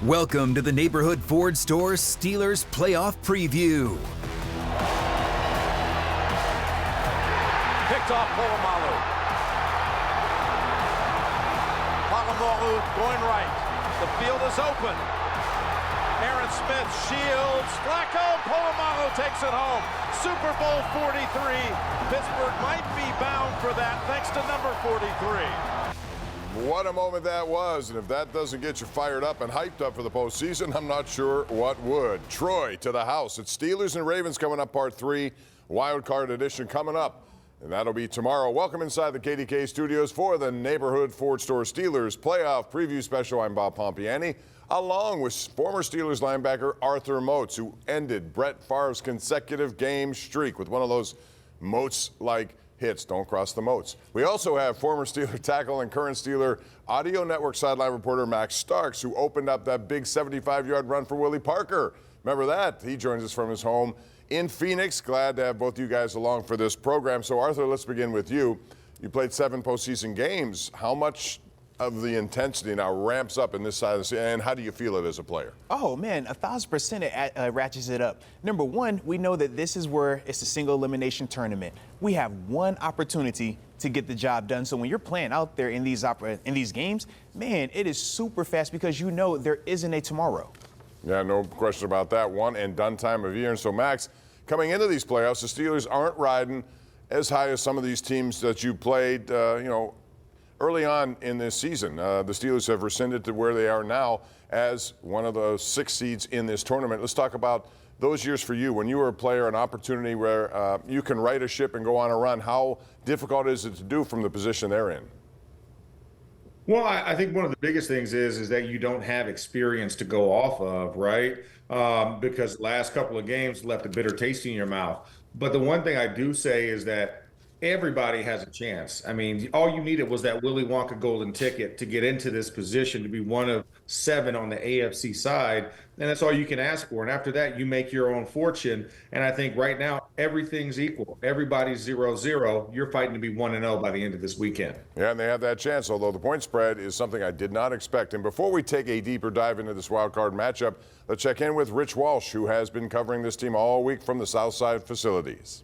Welcome to the Neighborhood Ford Store Steelers Playoff Preview. Picked off Polamalu. Polamalu going right. The field is open. Aaron Smith shields. Flacco. Polamalu takes it home. Super Bowl 43. Pittsburgh might be bound for that thanks to number 43. What a moment that was, and if that doesn't get you fired up and hyped up for the postseason, I'm not sure what would. Troy to the house. It's Steelers and Ravens coming up, part 3, Wild Card edition coming up, and that'll be tomorrow. Welcome inside the KDKA studios for the Neighborhood Ford Store Steelers Playoff Preview Special. I'm Bob Pompeani, along with former Steelers linebacker Arthur Moats, who ended Brett Favre's consecutive game streak with one of those Moats-like hits. Don't cross the moats. We also have former Steeler tackle and current Steeler Audio Network sideline reporter Max Starks, who opened up that big 75-yard run for Willie Parker. Remember that? He joins us from his home in Phoenix. Glad to have both you guys along for this program. So, Arthur, let's begin with you. You played 7 postseason games. How much of the intensity now ramps up in this side of the season, and how do you feel it as a player? Oh, man, 1,000% it ratchets it up. Number one, we know that this is where it's a single elimination tournament. We have one opportunity to get the job done. So when you're playing out there in these games, man, it is super fast because you know there isn't a tomorrow. Yeah, no question about that. One and done time of year. And so, Max, coming into these playoffs, the Steelers aren't riding as high as some of these teams that you played, early on in this season. The Steelers have rescinded to where they are now as one of the 6 seeds in this tournament. Let's talk about those years for you. When you were a player, an opportunity where you can right a ship and go on a run, how difficult is it to do from the position they're in? Well, I think one of the biggest things is that you don't have experience to go off of, right? Because the last couple of games left a bitter taste in your mouth. But the one thing I do say is that everybody has a chance. I mean, all you needed was that Willy Wonka golden ticket to get into this position, to be one of 7 on the AFC side, and that's all you can ask for. And after that, you make your own fortune. And I think right now, everything's equal. Everybody's 0-0. You're fighting to be 1-0 by the end of this weekend. Yeah, and they have that chance, although the point spread is something I did not expect. And before we take a deeper dive into this wild card matchup, let's check in with Rich Walsh, who has been covering this team all week from the Southside facilities.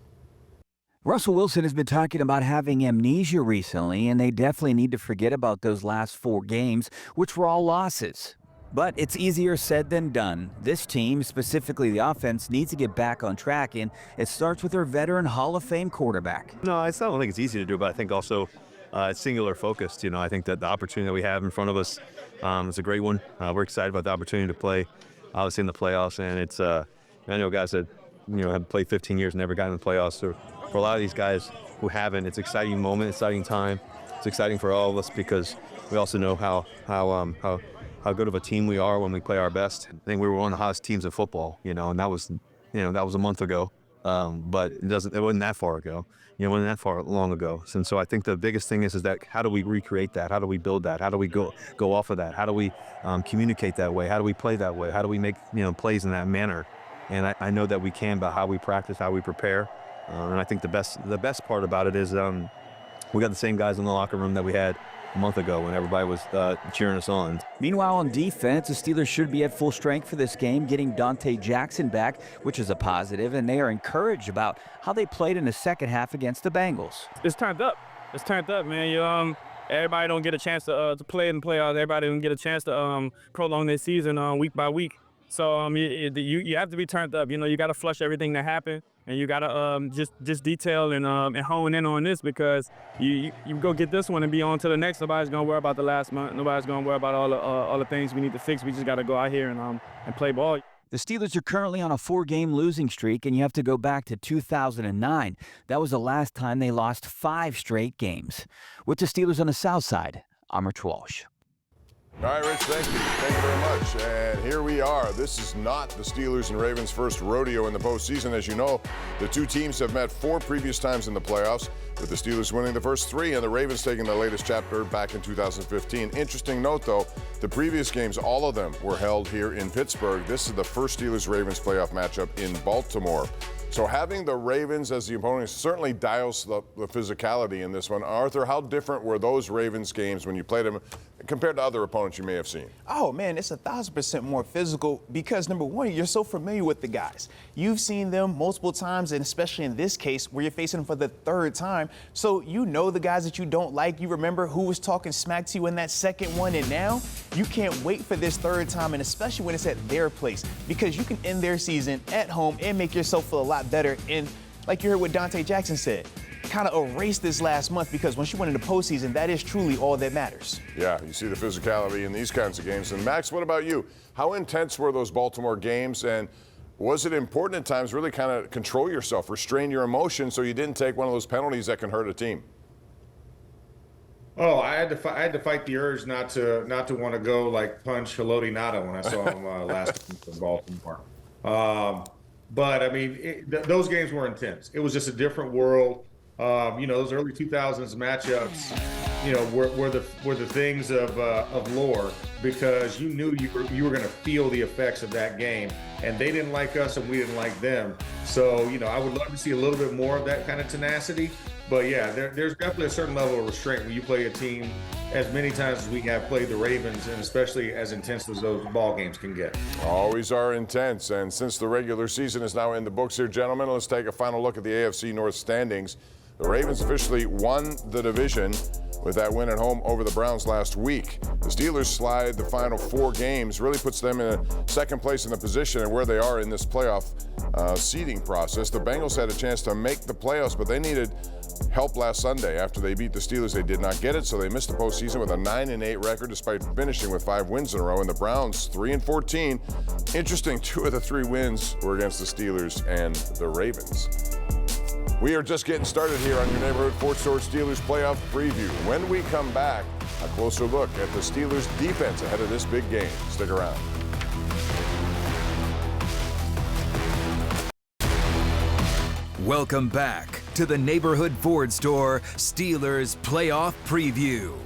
Russell Wilson has been talking about having amnesia recently, and they definitely need to forget about those last 4 games, which were all losses. But it's easier said than done. This team, specifically the offense, needs to get back on track, and it starts with their veteran Hall of Fame quarterback. No, I don't think it's easy to do, but I think also it's singular focused. I think that the opportunity that we have in front of us is a great one. We're excited about the opportunity to play, obviously, in the playoffs, and it's I know guys that have played 15 years and never got in the playoffs. So for a lot of these guys who haven't, it's an exciting moment, exciting time. It's exciting for all of us because we also know how good of a team we are when we play our best. I think we were one of the hottest teams in football, and that was a month ago. But it wasn't that far ago. It wasn't that far long ago. And so I think the biggest thing is that how do we recreate that? How do we build that? How do we go off of that? How do we communicate that way? How do we play that way? How do we make plays in that manner? And I know that we can by how we practice, how we prepare. And I think the best part about it is we got the same guys in the locker room that we had a month ago when everybody was cheering us on. Meanwhile, on defense, the Steelers should be at full strength for this game, getting Dante Jackson back, which is a positive, and they are encouraged about how they played in the second half against the Bengals. It's turned up. It's turned up, man. Everybody don't get a chance to play in the playoffs. Everybody don't get a chance to prolong their season week by week. So you have to be turned up. You got to flush everything that happened, and you got to just detail and hone in on this because you go get this one and be on to the next. Nobody's gonna worry about the last month. Nobody's gonna worry about all the things we need to fix. We just got to go out here and play ball. The Steelers are currently on a 4-game losing streak, and you have to go back to 2009. That was the last time they lost 5 straight games. With the Steelers on the south side, I'm Rich Walsh. All right, Rich, thank you. Thank you very much. And here we are. This is not the Steelers and Ravens' first rodeo in the postseason. As you know, the 2 teams have met 4 previous times in the playoffs, with the Steelers winning the first 3 and the Ravens taking the latest chapter back in 2015. Interesting note, though, The previous games, all of them were held here in Pittsburgh. This is the first Steelers-Ravens playoff matchup in Baltimore. So having the Ravens as the opponent certainly dials the physicality in this one. Arthur, how different were those Ravens games when you played them compared to other opponents you may have seen? Oh, man, it's 1,000% more physical because, number one, you're so familiar with the guys. You've seen them multiple times, and especially in this case where you're facing them for the third time. So you know the guys that you don't like. You remember who was talking smack to you in that second one, and now you can't wait for this third time, and especially when it's at their place, because you can end their season at home and make yourself feel a lot better. And like you heard what Dante Jackson said, kind of erase this last month, because once you win in the postseason, that is truly all that matters. Yeah, you see the physicality in these kinds of games. And Max, what about you? How intense were those Baltimore games, and was it important at times really kind of control yourself, restrain your emotions so you didn't take one of those penalties that can hurt a team? Oh, I had to fight the urge not to want to go like punch Haloti Ngata when I saw him last week in Baltimore. But I mean, those games were intense. It was just a different world. Those early 2000s matchups, were the things of lore, because you knew you were going to feel the effects of that game, and they didn't like us and we didn't like them. So I would love to see a little bit more of that kind of tenacity. But yeah, there's definitely a certain level of restraint when you play a team as many times as we have played the Ravens, and especially as intense as those ball games can get. Always are intense. And since the regular season is now in the books here, gentlemen, let's take a final look at the AFC North standings. The Ravens officially won the division with that win at home over the Browns last week. The Steelers slide the final 4 games, really puts them in a second place in the position and where they are in this playoff seeding process. The Bengals had a chance to make the playoffs, but they needed help last Sunday. After they beat the Steelers, they did not get it, so they missed the postseason with a 9-8 record despite finishing with 5 wins in a row. And the Browns, 3-14. Interesting, 2 of the 3 wins were against the Steelers and the Ravens. We are just getting started here on your neighborhood Ford Store Steelers playoff preview. When we come back, a closer look at the Steelers defense ahead of this big game. Stick around. Welcome back to the Neighborhood Ford Store Steelers playoff preview.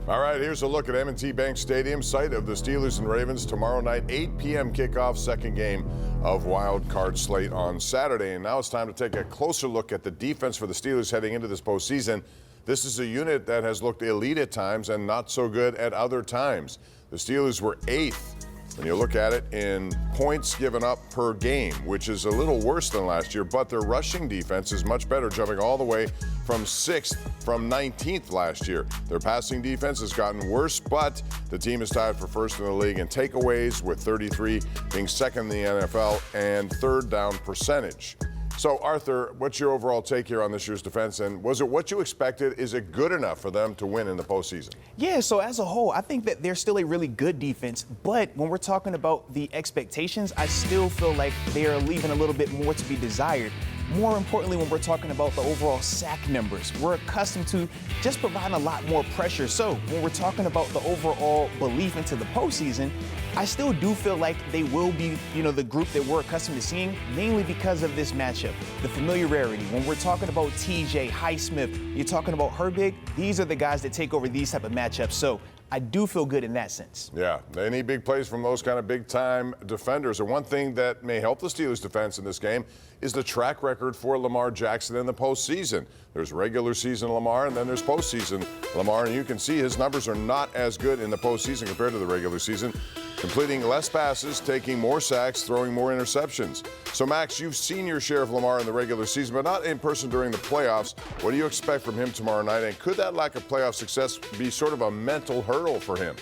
All right, here's a look at M&T Bank Stadium, site of the Steelers and Ravens tomorrow night, 8 p.m. kickoff, second game of wild card slate on Saturday. And now it's time to take a closer look at the defense for the Steelers heading into this postseason. This is a unit that has looked elite at times and not so good at other times. The Steelers were 8th when you look at it in points given up per game, which is a little worse than last year, but their rushing defense is much better, jumping all the way from 6th from 19th last year. Their passing defense has gotten worse, but the team is tied for first in the league in takeaways, with 33 being second in the NFL, and third down percentage. So, Arthur, what's your overall take here on this year's defense, and was it what you expected? Is it good enough for them to win in the postseason? Yeah, so as a whole, I think that they're still a really good defense, but when we're talking about the expectations, I still feel like they are leaving a little bit more to be desired. More importantly, when we're talking about the overall sack numbers, we're accustomed to just providing a lot more pressure. So when we're talking about the overall belief into the postseason, I still do feel like they will be, the group that we're accustomed to seeing, mainly because of this matchup, the familiarity. When we're talking about TJ, Highsmith, you're talking about Herbig, these are the guys that take over these type of matchups. So I do feel good in that sense. Yeah, they need big plays from those kind of big-time defenders. And one thing that may help the Steelers' defense in this game is the track record for Lamar Jackson in the postseason. There's regular season Lamar, and then there's postseason Lamar, and you can see his numbers are not as good in the postseason compared to the regular season, completing less passes, taking more sacks, throwing more interceptions. So, Max, you've seen your share of Lamar in the regular season, but not in person during the playoffs. What do you expect from him tomorrow night, and could that lack of playoff success be sort of a mental hurdle for him?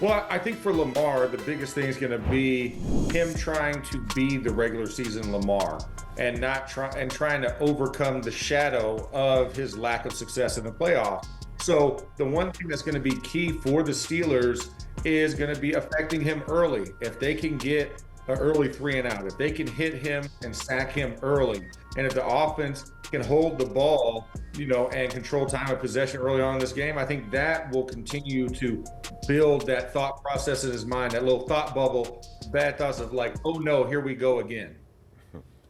Well, I think for Lamar, the biggest thing is going to be him trying to be the regular season Lamar and trying to overcome the shadow of his lack of success in the playoffs. So the one thing that's going to be key for the Steelers is going to be affecting him early. If they can get an early 3 and out, if they can hit him and sack him early, and if the offense can hold the ball, and control time of possession early on in this game, I think that will continue to build that thought process in his mind, that little thought bubble, bad thoughts of like, oh no, here we go again.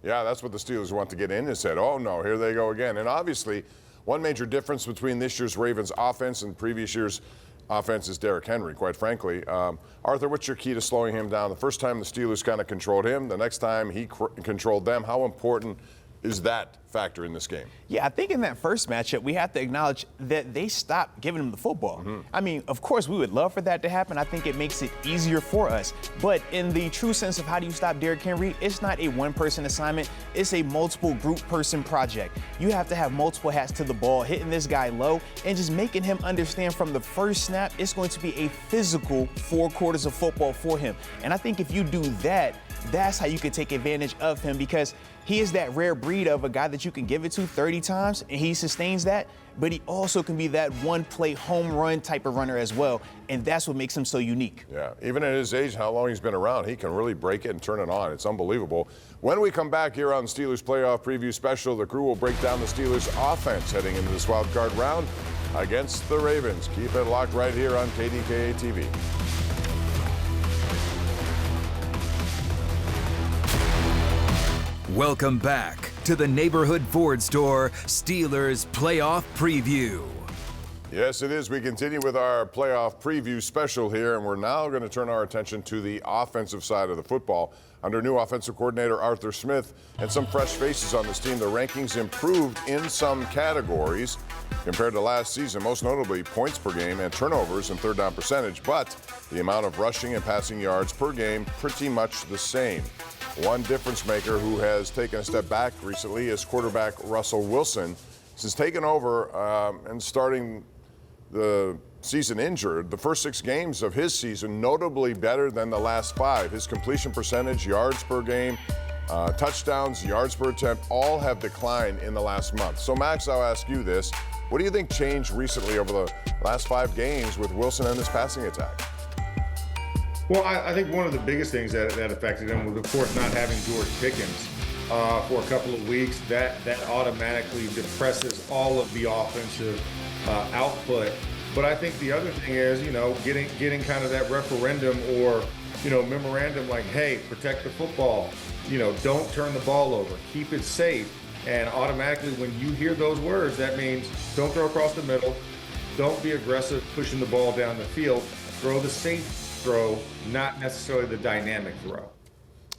Yeah, that's what the Steelers want to get in his head. Oh no, here they go again. And obviously, one major difference between this year's Ravens offense and previous year's offense is Derrick Henry, quite frankly. Arthur, what's your key to slowing him down? The first time the Steelers kind of controlled him, the next time he controlled them. How important is that factor in this game? Yeah, I think in that first matchup, we have to acknowledge that they stopped giving him the football. I mean, of course, we would love for that to happen. I think it makes it easier for us. But in the true sense of how do you stop Derrick Henry, it's not a one-person assignment. It's a multiple group-person project. You have to have multiple hats to the ball, hitting this guy low, and just making him understand from the first snap, it's going to be a physical 4 quarters of football for him. And I think if you do that, that's how you can take advantage of him, because he is that rare breed of a guy that you can give it to 30 times and he sustains that, but he also can be that one-play home run type of runner as well, and that's what makes him so unique. Yeah, even at his age, how long he's been around, he can really break it and turn it on. It's unbelievable. When we come back here on Steelers Playoff Preview Special, the crew will break down the Steelers' offense heading into this wild card round against the Ravens. Keep it locked right here on KDKA TV. Welcome back to the Neighborhood Ford Store Steelers Playoff Preview. Yes, it is. We continue with our playoff preview special here, and we're now going to turn our attention to the offensive side of the football. Under new offensive coordinator Arthur Smith and some fresh faces on this team, the rankings improved in some categories compared to last season, most notably points per game and turnovers and third down percentage, but the amount of rushing and passing yards per game pretty much the same. One difference maker who has taken a step back recently is quarterback Russell Wilson. Since taking over and starting the season injured, the first 6 games of his season notably better than the last 5. His completion percentage, yards per game, touchdowns, yards per attempt, all have declined in the last month. So Max, I'll ask you this. What do you think changed recently over the last 5 games with Wilson and his passing attack? Well, I think one of the biggest things that affected him was, of course, not having George Pickens for a couple of weeks. That automatically depresses all of the offensive output. But I think the other thing is, getting kind of that referendum or, memorandum like, hey, protect the football, don't turn the ball over, keep it safe. And automatically when you hear those words, that means don't throw across the middle, don't be aggressive pushing the ball down the field, throw the safe throw, not necessarily the dynamic throw.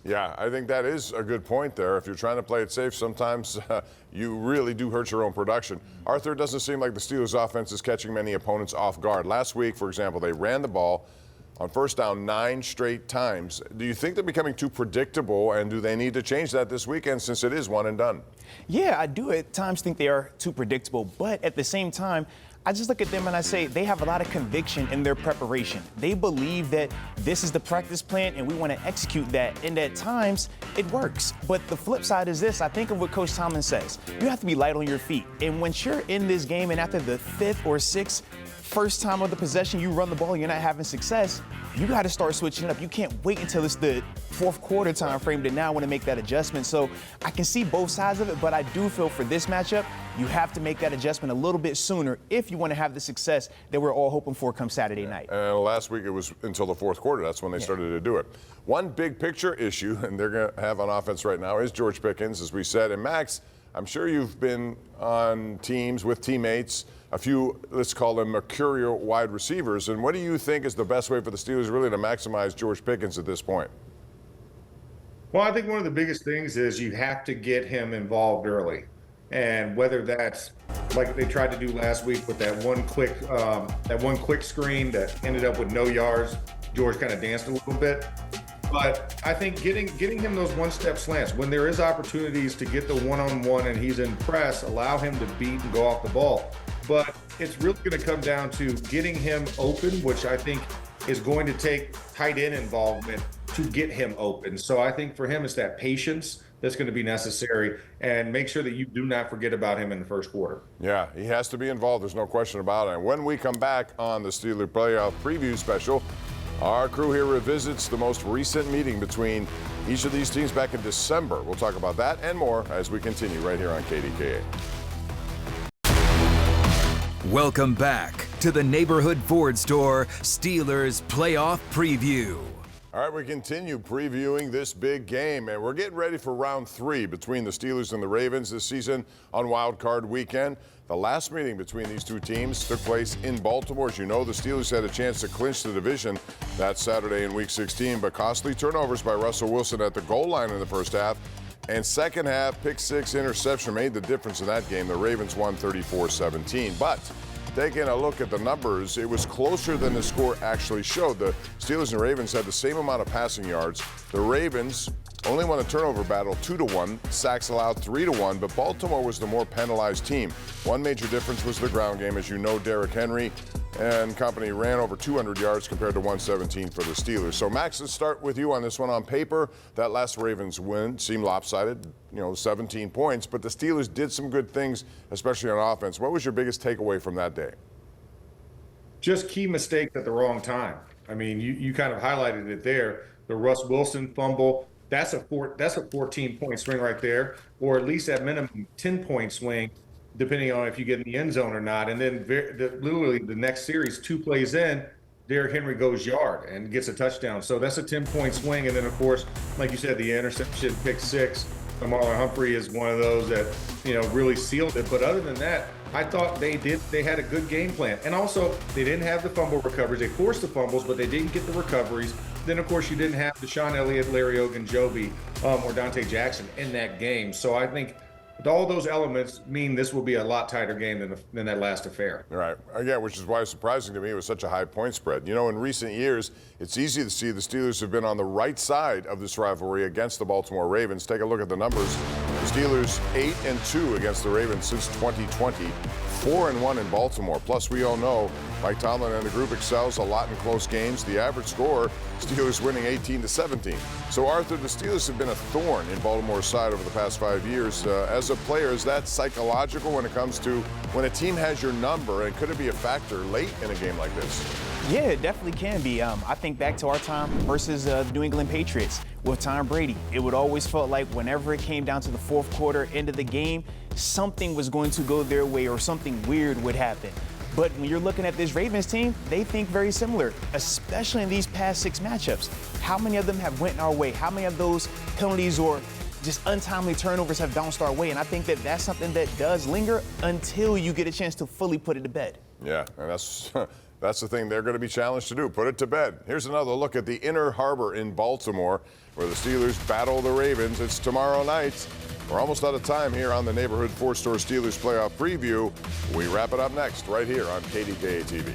Yeah, I think that is a good point there. If you're trying to play it safe, sometimes you really do hurt your own production. Arthur, it doesn't seem like the Steelers' offense is catching many opponents off guard. Last week, for example, they ran the ball on first down 9 straight times. Do you think they're becoming too predictable, and do they need to change that this weekend since it is one and done? Yeah, I do at times think they are too predictable, but at the same time, I just look at them and I say they have a lot of conviction in their preparation. They believe that this is the practice plan and we want to execute that. And at times, it works. But the flip side is this. I think of what Coach Tomlin says. You have to be light on your feet. And when you're in this game and after the 5th or 6th first time of the possession, you run the ball and you're not having success, you got to start switching it up. You can't wait until it's the 4th quarter time frame to now want to make that adjustment. So I can see both sides of it, but I do feel for this matchup, you have to make that adjustment a little bit sooner if you want to have the success that we're all hoping for come Saturday night. And last week it was until the 4th quarter. That's when they started to do it. One big picture issue, and they're going to have on offense right now, is George Pickens, as we said. And Max, I'm sure you've been on teams with teammates, a few, let's call them mercurial wide receivers. And what do you think is the best way for the Steelers really to maximize George Pickens at this point? Well, I think one of the biggest things is you have to get him involved early. And whether that's like they tried to do last week with that one quick screen that ended up with no yards, George kind of danced a little bit. But I think getting him those one-step slants, when there is opportunities to get the one-on-one and he's in press, allow him to beat and go off the ball. But it's really going to come down to getting him open, which I think is going to take tight end involvement to get him open. So I think for him, it's that patience that's going to be necessary, and make sure that you do not forget about him in the first quarter. Yeah, he has to be involved. There's no question about it. And when we come back on the Steelers Playoff Preview Special, our crew here revisits the most recent meeting between each of these teams back in December. We'll talk about that and more as we continue right here on KDKA. Welcome back to the Neighborhood Ford Store Steelers Playoff Preview. All right, we continue previewing this big game, and we're getting ready for round 3 between the Steelers and the Ravens this season on Wild Card Weekend. The last meeting between these two teams took place in Baltimore. As you know, the Steelers had a chance to clinch the division that Saturday in Week 16, but costly turnovers by Russell Wilson at the goal line in the first half. And second half, pick 6 interception made the difference in that game. The Ravens won 34-17. But taking a look at the numbers, it was closer than the score actually showed. The Steelers and Ravens had the same amount of passing yards. The Ravens only won a turnover battle 2-1, sacks allowed 3-1, but Baltimore was the more penalized team. One major difference was the ground game. As you know, Derrick Henry and company ran over 200 yards compared to 117 for the Steelers. So, Max, let's start with you on this one. On paper, that last Ravens win seemed lopsided, 17 points, but the Steelers did some good things, especially on offense. What was your biggest takeaway from that day? Just key mistakes at the wrong time. I mean, you kind of highlighted it there. The Russ Wilson fumble, that's a 14-point swing right there, or at least at minimum 10-point swing, depending on if you get in the end zone or not. And then literally the next series, 2 plays in, Derrick Henry goes yard and gets a touchdown. So that's a 10-point swing. And then, of course, like you said, the interception, pick 6. Marlon Humphrey is one of those that, really sealed it. But other than that, I thought they had a good game plan. And also, they didn't have the fumble recoveries. They forced the fumbles, but they didn't get the recoveries. Then, of course, you didn't have Deshaun Elliott, Larry Ogunjobi, or Dante Jackson in that game. So I think all those elements mean this will be a lot tighter game than that last affair. All right. Again, which is why it's surprising to me it was such a high point spread. In recent years, it's easy to see the Steelers have been on the right side of this rivalry against the Baltimore Ravens. Take a look at the numbers. The Steelers 8-2 against the Ravens since 2020, 4-1 in Baltimore. Plus, we all know Mike Tomlin and the group excels a lot in close games. The average score, Steelers winning 18-17. So, Arthur, the Steelers have been a thorn in Baltimore's side over the past 5 years. As a player, is that psychological when it comes to when a team has your number, and could it be a factor late in a game like this? Yeah, it definitely can be. I think back to our time versus the New England Patriots with Tom Brady. It would always felt like whenever it came down to the fourth quarter, end of the game, something was going to go their way or something weird would happen. But when you're looking at this Ravens team, they think very similar, especially in these past 6 matchups. How many of them have went our way? How many of those penalties or just untimely turnovers have bounced our way? And I think that that's something that does linger until you get a chance to fully put it to bed. Yeah, and that's the thing they're going to be challenged to do, put it to bed. Here's another look at the Inner Harbor in Baltimore, where the Steelers battle the Ravens. It's tomorrow night. We're almost out of time here on the Neighborhood Ford Store Steelers Playoff Preview. We wrap it up next right here on KDKA TV.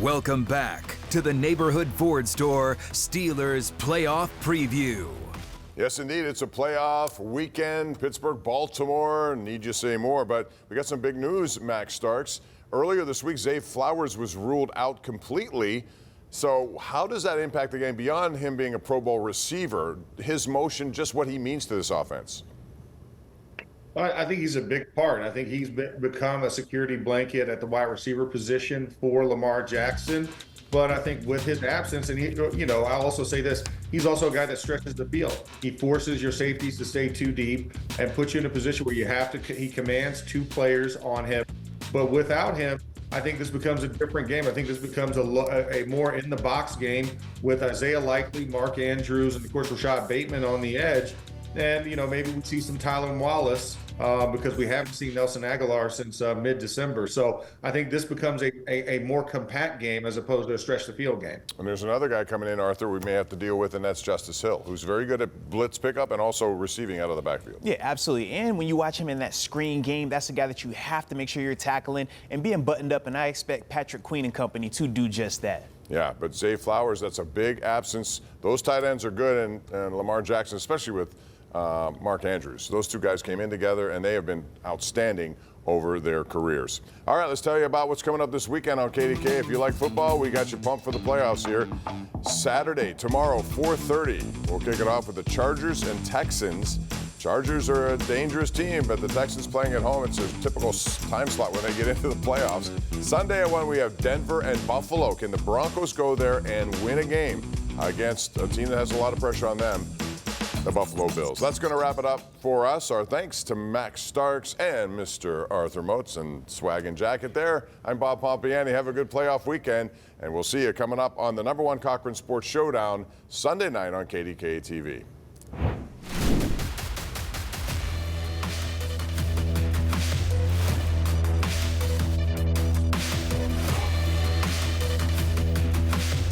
Welcome back to the Neighborhood Ford Store Steelers Playoff Preview. Yes, indeed. It's a playoff weekend. Pittsburgh, Baltimore. Need you say more? But we got some big news, Max Starks. Earlier this week, Zay Flowers was ruled out completely. So how does that impact the game beyond him being a Pro Bowl receiver? His motion, just what he means to this offense? I think he's a big part. I think he's become a security blanket at the wide receiver position for Lamar Jackson. But I think with his absence, and I'll also say this, he's also a guy that stretches the field. He forces your safeties to stay too deep and puts you in a position where he commands 2 players on him. But without him, I think this becomes a different game. I think this becomes a more in-the-box game with Isaiah Likely, Mark Andrews, and, of course, Rashad Bateman on the edge. And, maybe we see some Tylan Wallace because we haven't seen Nelson Aguilar since mid-December. So I think this becomes a more compact game as opposed to a stretch-the-field game. And there's another guy coming in, Arthur, we may have to deal with, and that's Justice Hill, who's very good at blitz pickup and also receiving out of the backfield. Yeah, absolutely. And when you watch him in that screen game, that's a guy that you have to make sure you're tackling and being buttoned up, and I expect Patrick Queen and company to do just that. Yeah, but Zay Flowers, that's a big absence. Those tight ends are good, and Lamar Jackson, especially with Mark Andrews. Those 2 guys came in together, and they have been outstanding over their careers. All right, let's tell you about what's coming up this weekend on KDK. If you like football, we got you pumped for the playoffs here. Saturday, tomorrow, 4:30. We'll kick it off with the Chargers and Texans. Chargers are a dangerous team, but the Texans playing at home, it's a typical time slot when they get into the playoffs. Sunday at 1, we have Denver and Buffalo. Can the Broncos go there and win a game against a team that has a lot of pressure on them? the Buffalo Bills. That's going to wrap it up for us. Our thanks to Max Starks and Mr. Arthur Moats and Swag and Jacket there. I'm Bob Pompeani. Have a good playoff weekend, and we'll see you coming up on the #1 Cochran Sports Showdown Sunday night on KDKA TV.